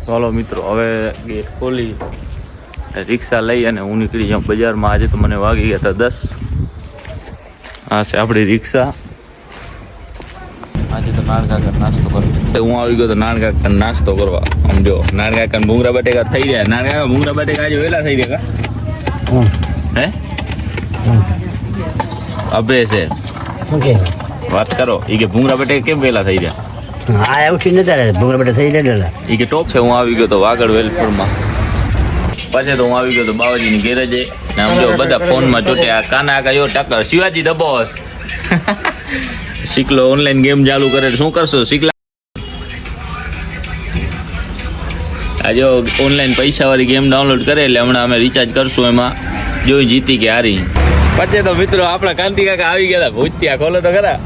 ચાલો મિત્રો, હવે ગેટ ખોલી રિક્ષા લઈ અને હું નીકળી જાઉં બજારમાં. આજે તો મને વાગી ગયા હતા 10. આ છે આપણી રિક્ષા. આજે તો નાનકાકા નાસ્તો કરવા હું આવી ગયો. તો નાનકાકા નાસ્તો કરવા સમજો. નાનકાકા ભૂંગરા બટેકા થઈ ગયા. નાનકાકા ભૂંગરા બટેકા આજે વહેલા થઈ ગયા હે અબે છે વાત કરો. એ કે ભૂંગરા બટેકા કેમ વહેલા થઈ ગયા? હા ઉઠી નતા ભૂંગરા બટેકા થઈ ગયા. એ કે ટોપ છે. હું આવી ગયો તો વાગડ વેલપુરમાં. પછી તો હું આવી ગયો તો બાવાજીની ગેરેજે. આમ જો બધા ફોનમાં ચોટ્યા. કાના કાયો ટક્કર શિવાજી દબો શીખલો ઓનલાઈન ગેમ ચાલુ કરે. શું કરશો શીખલા? આ જો ઓનલાઈન પૈસાવાળી ગેમ ડાઉનલોડ કરે એટલે હમણાં અમે રિચાર્જ કરશું. એમાં જોઈ જીતી કે હારી. પછી તો મિત્રો આપણા કાંતિ કાકા આવી ગયા હતા ભૂતિયા. ખોલો તો ખરા.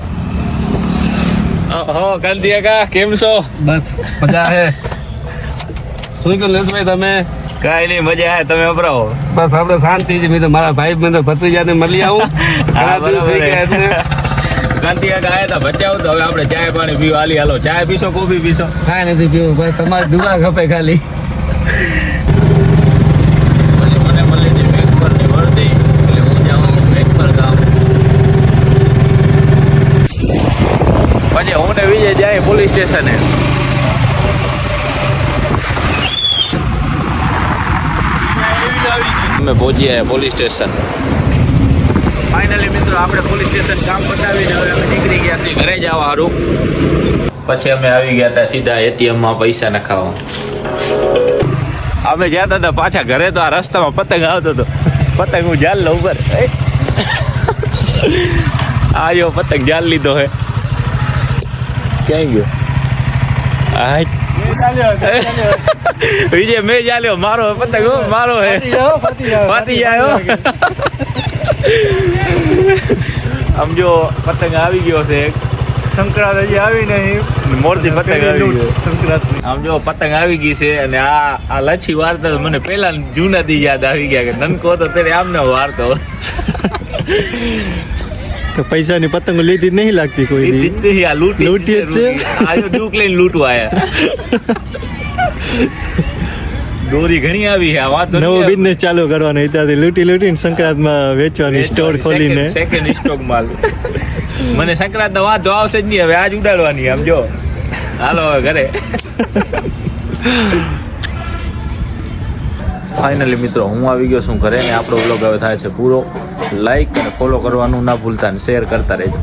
હો કાંતિ કાકા કેમ છો? બસ મજા હે. શું કહો લેશભાઈ તમે? કાંઈ નહીં, મજા આવે. તમે વપરાવો. બસ આપણે શાંતિ છે. મેં તો મારા ભાઈ બંધ ભત્રીજાને મળી આવું. કાંતિ કાકા આવ્યા હતા બચાવ. તો હવે આપણે ચાય પાણી પીવા હાલી. હાલો ચાય પીશો કોફી પીશો? કાંઈ નથી પીવું ભાઈ, તમારી દુઆ ખપે ખાલી. પછી મને મળી હતી બેંક પરની વર્દી એટલે હું જાઉં બેંક પર કામ. પછી હું ને વિજય જાય પોલીસ સ્ટેશને. અમે પહોંચી આવ્યા પોલીસ સ્ટેશન. ફાઇનલી મિત્રો આપણે પોલીસ સ્ટેશન કામ પતાવીને હવે અમે નીકળી ગયા છીએ ઘરે જવા સારું. પછી અમે આવી ગયા હતા સીધા એટીએમમાં પૈસા નખાવા. અમે જતા હતા પાછા ઘરે તો આ રસ્તામાં પતંગ આવતો હતો. પતંગ હું જાલ લઉં ઉપર. આયો પતંગ જાલ લીધો હે. ક્યાં ગયો? વિજય મેં ચાલ્યો. મારો પતંગ મારો હે. ફાટી જાય. આમ જો પતંગ આવી ગયો છે. સંક્રાંત હજી આવી નહીં. મોરથી પતંગ આવી ગયો. આમ જો પતંગ આવી ગઈ છે. અને આ લચ્છી વાર્તા તો મને પેલા જૂના દી યાદ આવી ગયા કે નનકો તો ત્યારે આમને વાર્તો. તો પૈસાની પતંગો લીધી નહીં લાગતી કોઈ નહીં. આ લૂંટી જ છે. આજો દુઃખ લઈને લૂંટવા આયા. દોરી ઘણી આવી છે. આ વાત નવો બિઝનેસ ચાલુ કરવાનો. ત્યાંથી લૂંટીને સંક્રાંતમાં વેચવાની સ્ટોર ખોલીને સેકન્ડ સ્ટોક માલ. મને સંક્રાંત નો વાંધો આવશે જ નહીં. હવે આજ ઉડાડવાની. આમ જો હાલો હવે ઘરે. ફાઇનલી મિત્રો હું આવી ગયો છું ઘરે. ને આપણો વ્લોગ હવે થાય છે પૂરો. લાઈક અને ફોલો કરવાનું ના ભૂલતા ને શેર કરતા રહેજો.